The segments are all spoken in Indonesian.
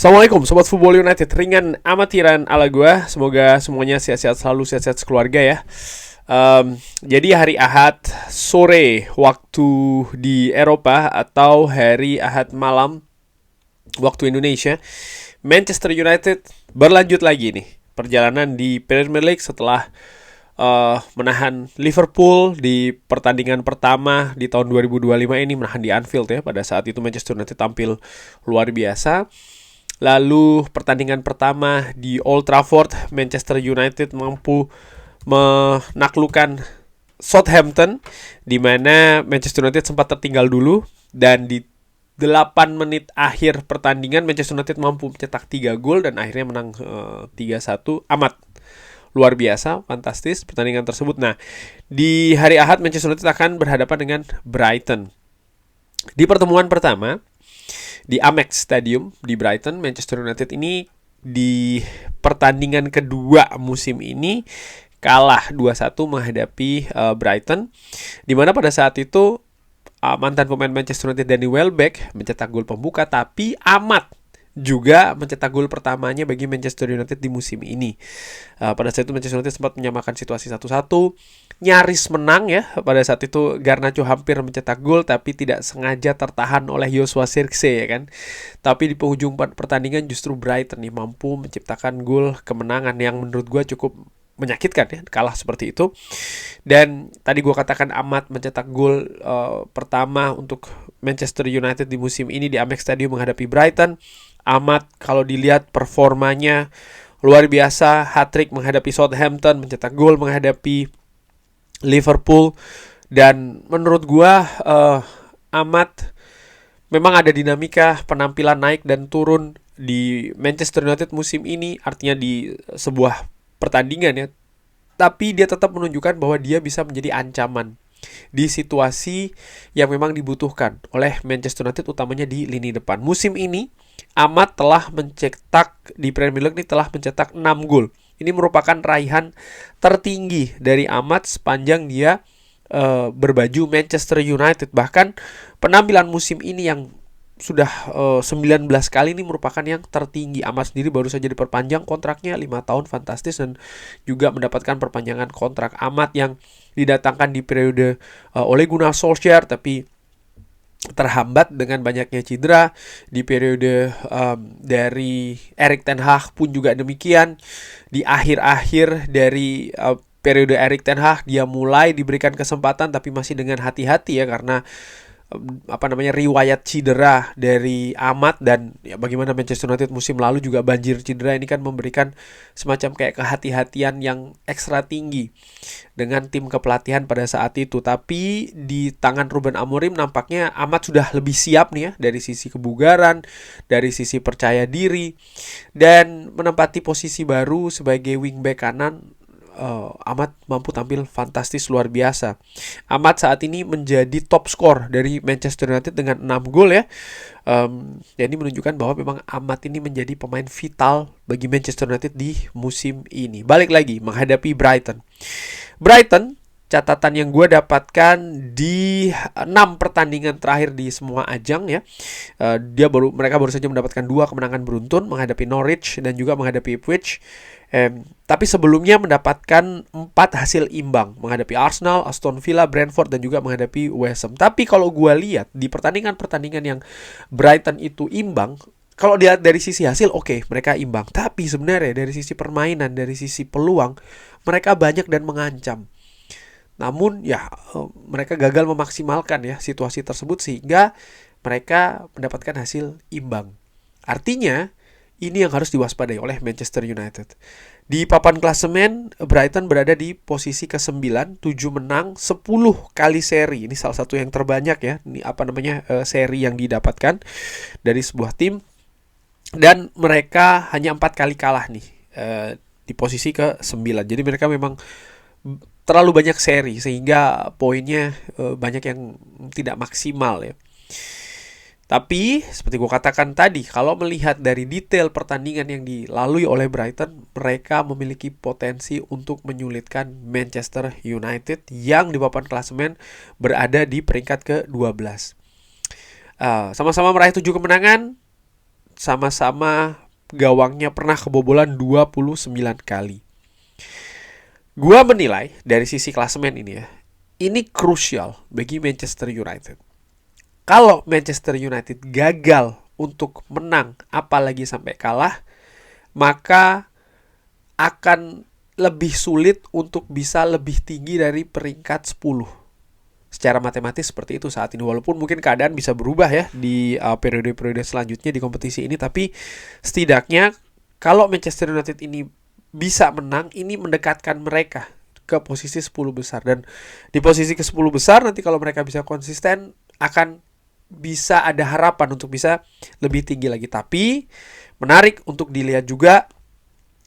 Assalamualaikum Sobat Football United. Ringan amatiran ala gue. Semoga semuanya sehat-sehat selalu, sehat-sehat sekeluarga ya. Jadi hari Ahad sore waktu di Eropa atau hari Ahad malam waktu Indonesia, Manchester United berlanjut lagi nih perjalanan di Premier League setelah menahan Liverpool di pertandingan pertama di tahun 2025 ini, menahan di Anfield ya. Pada saat itu Manchester United tampil luar biasa. Lalu pertandingan pertama di Old Trafford, Manchester United mampu menaklukkan Southampton, di mana Manchester United sempat tertinggal dulu, dan di 8 menit akhir pertandingan Manchester United mampu mencetak 3 gol dan akhirnya menang 3-1. Amat luar biasa, fantastis pertandingan tersebut. Nah, di hari Ahad Manchester United akan berhadapan dengan Brighton. Di pertemuan pertama di Amex Stadium di Brighton, Manchester United ini di pertandingan kedua musim ini kalah 2-1 menghadapi Brighton, di mana pada saat itu mantan pemain Manchester United Danny Welbeck mencetak gol pembuka, tapi Amat juga mencetak gol pertamanya bagi Manchester United di musim ini. Pada saat itu Manchester United sempat menyamakan situasi 1-1, nyaris menang ya. Pada saat itu Garnacho hampir mencetak gol tapi tidak sengaja tertahan oleh Joshua Zirkzee ya kan. Tapi di penghujung pertandingan justru Brighton nih mampu menciptakan gol kemenangan yang menurut gue cukup menyakitkan ya, kalah seperti itu. Dan tadi gue katakan Amat mencetak gol pertama untuk Manchester United di musim ini di Amex Stadium menghadapi Brighton. Amat kalau dilihat performanya luar biasa, hat-trick menghadapi Southampton, mencetak gol menghadapi Liverpool. Dan menurut gua Amat memang ada dinamika penampilan naik dan turun di Manchester United musim ini, artinya di sebuah pertandingan ya, tapi dia tetap menunjukkan bahwa dia bisa menjadi ancaman di situasi yang memang dibutuhkan oleh Manchester United, utamanya di lini depan. Musim ini Amat telah mencetak di Premier League ini telah mencetak 6 gol. Ini merupakan raihan tertinggi dari Amat sepanjang dia berbaju Manchester United. Bahkan penampilan musim ini yang sudah 19 kali ini merupakan yang tertinggi. Amat sendiri baru saja diperpanjang kontraknya 5 tahun, fantastis, dan juga mendapatkan perpanjangan kontrak. Amat yang didatangkan di periode Ole Gunnar Solskjaer tapi terhambat dengan banyaknya cedera. Di periode dari Erik ten Hag pun juga demikian. Di akhir-akhir dari periode Erik ten Hag dia mulai diberikan kesempatan tapi masih dengan hati-hati ya, karena riwayat cedera dari Amat. Dan ya, bagaimana Manchester United musim lalu juga banjir cedera, ini kan memberikan semacam kayak kehati-hatian yang ekstra tinggi dengan tim kepelatihan pada saat itu. Tapi di tangan Ruben Amorim nampaknya Amat sudah lebih siap nih ya, dari sisi kebugaran, dari sisi percaya diri, dan menempati posisi baru sebagai wingback kanan. Amat mampu tampil fantastis luar biasa. Amat saat ini menjadi top skor dari Manchester United dengan 6 gol ya. Jadi menunjukkan bahwa memang Amat ini menjadi pemain vital bagi Manchester United di musim ini. Balik lagi menghadapi Brighton. Brighton, catatan yang gue dapatkan di 6 pertandingan terakhir di semua ajang ya, mereka baru saja mendapatkan 2 kemenangan beruntun menghadapi Norwich dan juga menghadapi Ipswich. Tapi sebelumnya mendapatkan 4 hasil imbang menghadapi Arsenal, Aston Villa, Brentford, dan juga menghadapi West Ham. Tapi kalau gue lihat di pertandingan-pertandingan yang Brighton itu imbang, kalau dilihat dari sisi hasil, oke, mereka imbang. Tapi sebenarnya dari sisi permainan, dari sisi peluang, mereka banyak dan mengancam. Namun ya mereka gagal memaksimalkan ya situasi tersebut sehingga mereka mendapatkan hasil imbang. Artinya ini yang harus diwaspadai oleh Manchester United. Di papan klasemen, Brighton berada di posisi ke-9, 7 menang, 10 kali seri. Ini salah satu yang terbanyak ya. Ini seri yang didapatkan dari sebuah tim. Dan mereka hanya 4 kali kalah nih di posisi ke-9. Jadi mereka memang terlalu banyak seri sehingga poinnya banyak yang tidak maksimal ya. Tapi seperti gue katakan tadi, kalau melihat dari detail pertandingan yang dilalui oleh Brighton, mereka memiliki potensi untuk menyulitkan Manchester United yang di papan klasemen berada di peringkat ke-12. Sama-sama meraih 7 kemenangan, sama-sama gawangnya pernah kebobolan 29 kali. Gua menilai dari sisi klasemen ini ya, ini krusial bagi Manchester United. Kalau Manchester United gagal untuk menang, apalagi sampai kalah, maka akan lebih sulit untuk bisa lebih tinggi dari peringkat 10. Secara matematis seperti itu saat ini. Walaupun mungkin keadaan bisa berubah ya di periode-periode selanjutnya di kompetisi ini. Tapi setidaknya kalau Manchester United ini bisa menang, ini mendekatkan mereka ke posisi 10 besar. Dan di posisi ke 10 besar nanti kalau mereka bisa konsisten akan bisa ada harapan untuk bisa lebih tinggi lagi. Tapi menarik untuk dilihat juga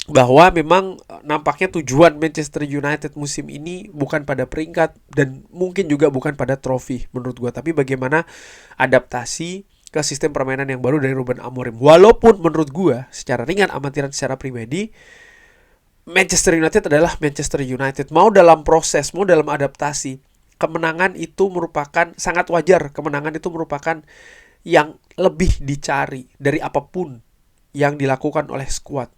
bahwa memang nampaknya tujuan Manchester United musim ini bukan pada peringkat dan mungkin juga bukan pada trofi menurut gue, tapi bagaimana adaptasi ke sistem permainan yang baru dari Ruben Amorim. Walaupun menurut gue secara ringan amatiran secara pribadi, Manchester United adalah Manchester United. Mau dalam proses, mau dalam adaptasi, kemenangan itu merupakan sangat wajar. Kemenangan itu merupakan yang lebih dicari dari apapun yang dilakukan oleh skuad.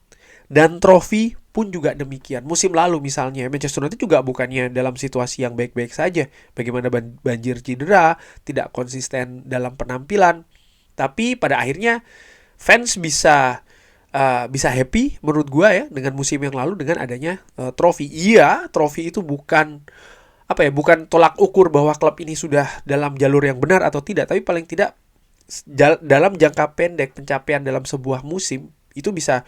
Dan trofi pun juga demikian. Musim lalu misalnya Manchester United juga bukannya dalam situasi yang baik-baik saja. Bagaimana banjir cedera, tidak konsisten dalam penampilan. Tapi pada akhirnya fans bisa happy menurut gua ya dengan musim yang lalu dengan adanya trofi. Iya, trofi itu bukan bukan tolak ukur bahwa klub ini sudah dalam jalur yang benar atau tidak, tapi paling tidak dalam jangka pendek pencapaian dalam sebuah musim itu bisa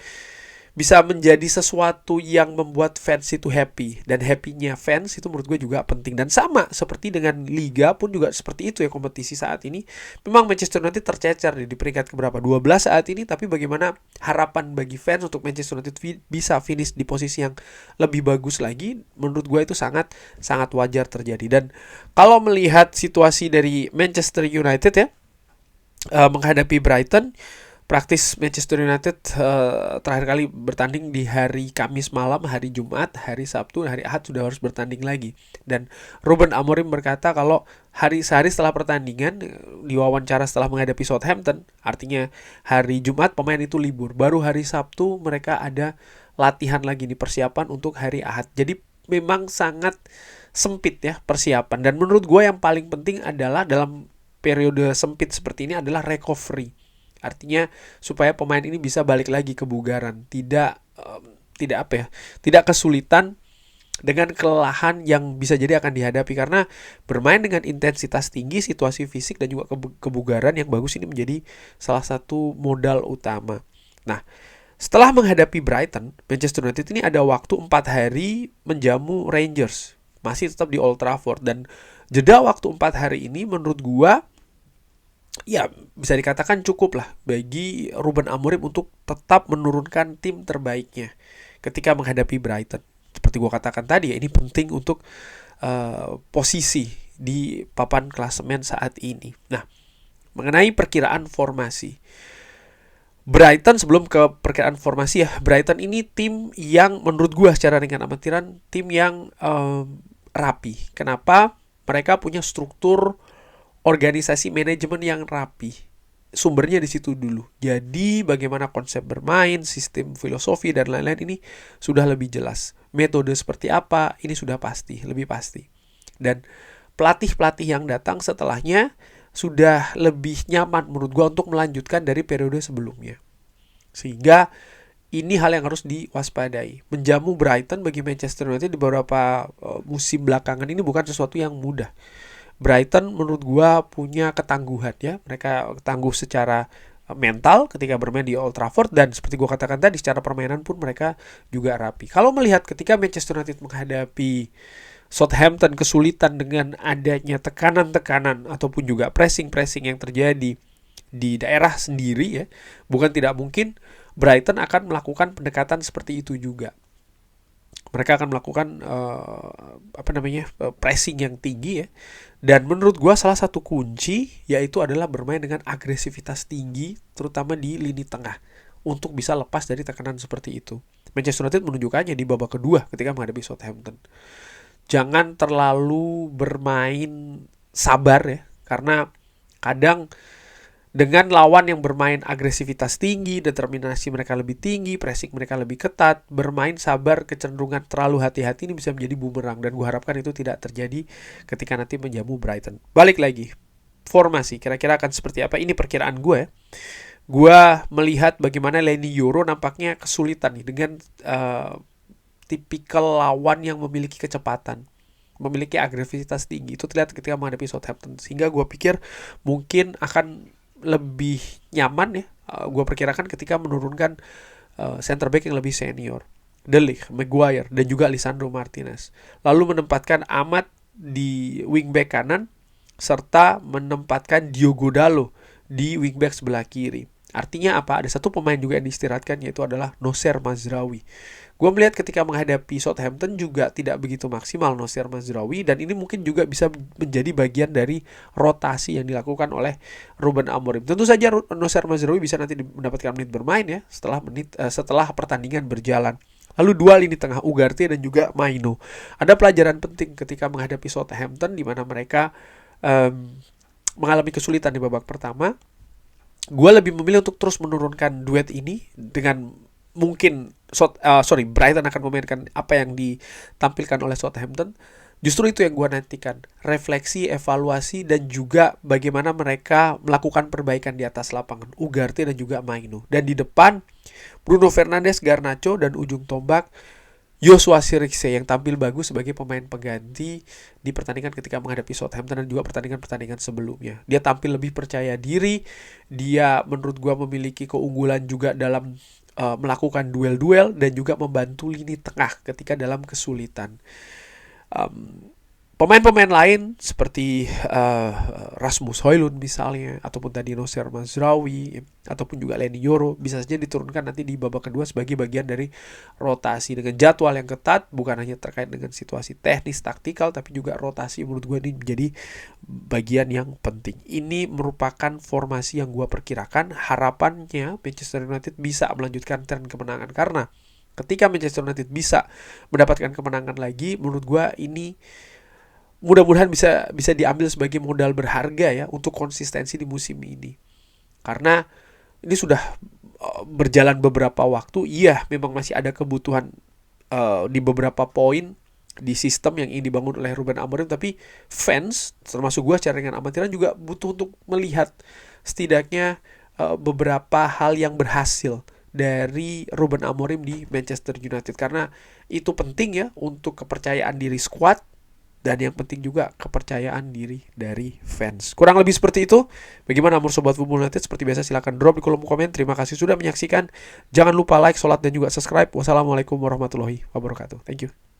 menjadi sesuatu yang membuat fans itu happy. Dan happy-nya fans itu menurut gue juga penting. Dan sama seperti dengan Liga pun juga seperti itu ya kompetisi saat ini. Memang Manchester United tercecer di peringkat keberapa? 12 saat ini. Tapi bagaimana harapan bagi fans untuk Manchester United bisa finish di posisi yang lebih bagus lagi, menurut gue itu sangat wajar terjadi. Dan kalau melihat situasi dari Manchester United ya, menghadapi Brighton, praktis Manchester United terakhir kali bertanding di hari Kamis malam, hari Jumat, hari Sabtu, hari Ahad sudah harus bertanding lagi. Dan Ruben Amorim berkata kalau sehari setelah pertandingan, diwawancara setelah menghadapi Southampton, artinya hari Jumat pemain itu libur. Baru hari Sabtu mereka ada latihan lagi nih, persiapan untuk hari Ahad. Jadi memang sangat sempit ya persiapan. Dan menurut gue yang paling penting adalah dalam periode sempit seperti ini adalah recovery. Artinya supaya pemain ini bisa balik lagi kebugaran, tidak kesulitan dengan kelelahan yang bisa jadi akan dihadapi, karena bermain dengan intensitas tinggi, situasi fisik dan juga kebugaran yang bagus ini menjadi salah satu modal utama. Nah, setelah menghadapi Brighton, Manchester United ini ada waktu 4 hari menjamu Rangers, masih tetap di Old Trafford, dan jeda waktu 4 hari ini menurut gua ya bisa dikatakan cukup lah bagi Ruben Amorim untuk tetap menurunkan tim terbaiknya ketika menghadapi Brighton. Seperti gue katakan tadi ya, ini penting untuk posisi di papan klasemen saat ini. Nah, mengenai perkiraan formasi, Brighton, sebelum ke perkiraan formasi ya, Brighton ini tim yang menurut gue secara ringan amatiran tim yang rapi. Kenapa? Mereka punya struktur organisasi manajemen yang rapi. Sumbernya di situ dulu. Jadi bagaimana konsep bermain, sistem filosofi dan lain-lain ini sudah lebih jelas. Metode seperti apa, ini sudah pasti, lebih pasti. Dan pelatih-pelatih yang datang setelahnya sudah lebih nyaman menurut gua untuk melanjutkan dari periode sebelumnya. Sehingga ini hal yang harus diwaspadai. Menjamu Brighton bagi Manchester United di beberapa musim belakangan ini bukan sesuatu yang mudah. Brighton menurut gua punya ketangguhan ya. Mereka tangguh secara mental ketika bermain di Old Trafford, dan seperti gua katakan tadi secara permainan pun mereka juga rapi. Kalau melihat ketika Manchester United menghadapi Southampton kesulitan dengan adanya tekanan-tekanan ataupun juga pressing-pressing yang terjadi di daerah sendiri ya, bukan tidak mungkin Brighton akan melakukan pendekatan seperti itu juga. Mereka akan melakukan pressing yang tinggi ya. Dan menurut gua salah satu kunci yaitu adalah bermain dengan agresivitas tinggi, terutama di lini tengah, untuk bisa lepas dari tekanan seperti itu. Manchester United menunjukkannya di babak kedua ketika menghadapi Southampton. Jangan terlalu bermain sabar ya, karena kadang dengan lawan yang bermain agresivitas tinggi, determinasi mereka lebih tinggi, pressing mereka lebih ketat, bermain sabar, kecenderungan terlalu hati-hati ini bisa menjadi bumerang. Dan gue harapkan itu tidak terjadi ketika nanti menjamu Brighton. Balik lagi, formasi kira-kira akan seperti apa? Ini perkiraan gue ya. Gue melihat bagaimana Leny Yoro nampaknya kesulitan nih dengan tipikal lawan yang memiliki kecepatan, memiliki agresivitas tinggi. Itu terlihat ketika menghadapi Southampton. Sehingga gue pikir mungkin akan lebih nyaman ya. Gue perkirakan ketika menurunkan center back yang lebih senior, De Ligt, Maguire, dan juga Lisandro Martinez. Lalu menempatkan Ahmad di wingback kanan, serta menempatkan Diogo Dalot di wingback sebelah kiri. Artinya apa? Ada satu pemain juga yang diistirahatkan, yaitu adalah Nocer Mazraoui. Gue melihat ketika menghadapi Southampton juga tidak begitu maksimal Nocer Mazraoui, dan ini mungkin juga bisa menjadi bagian dari rotasi yang dilakukan oleh Ruben Amorim. Tentu saja Nocer Mazraoui bisa nanti mendapatkan menit bermain ya setelah pertandingan berjalan. Lalu dua lini tengah, Ugarte dan juga Maino. Ada pelajaran penting ketika menghadapi Southampton di mana mereka mengalami kesulitan di babak pertama. Gue lebih memilih untuk terus menurunkan duet ini dengan mungkin Brighton akan memainkan apa yang ditampilkan oleh Southampton. Justru itu yang gue nantikan, refleksi, evaluasi, dan juga bagaimana mereka melakukan perbaikan di atas lapangan, Ugarte dan juga Maino. Dan di depan Bruno Fernandes, Garnacho, dan ujung tombak Joshua Zirkzee yang tampil bagus sebagai pemain pengganti di pertandingan ketika menghadapi Southampton dan juga pertandingan-pertandingan sebelumnya. Dia tampil lebih percaya diri, dia menurut gua memiliki keunggulan juga dalam melakukan duel-duel dan juga membantu lini tengah ketika dalam kesulitan. Pemain-pemain lain seperti Rasmus Højlund misalnya, ataupun tadi Nocer Mazraoui, ataupun juga Leny Yoro bisa saja diturunkan nanti di babak kedua sebagai bagian dari rotasi dengan jadwal yang ketat, bukan hanya terkait dengan situasi teknis taktikal, tapi juga rotasi menurut gue ini menjadi bagian yang penting. Ini merupakan formasi yang gue perkirakan, harapannya Manchester United bisa melanjutkan tren kemenangan, karena ketika Manchester United bisa mendapatkan kemenangan lagi, menurut gue ini mudah-mudahan bisa diambil sebagai modal berharga ya untuk konsistensi di musim ini. Karena ini sudah berjalan beberapa waktu, iya memang masih ada kebutuhan di beberapa poin di sistem yang ingin dibangun oleh Ruben Amorim, tapi fans termasuk gue secara dengan amatiran juga butuh untuk melihat setidaknya beberapa hal yang berhasil dari Ruben Amorim di Manchester United, karena itu penting ya untuk kepercayaan diri skuad. Dan yang penting juga kepercayaan diri dari fans. Kurang lebih seperti itu. Bagaimana menurut Sobat Football United? Seperti biasa silahkan drop di kolom komen. Terima kasih sudah menyaksikan. Jangan lupa like, sholat, dan juga subscribe. Wassalamualaikum warahmatullahi wabarakatuh. Thank you.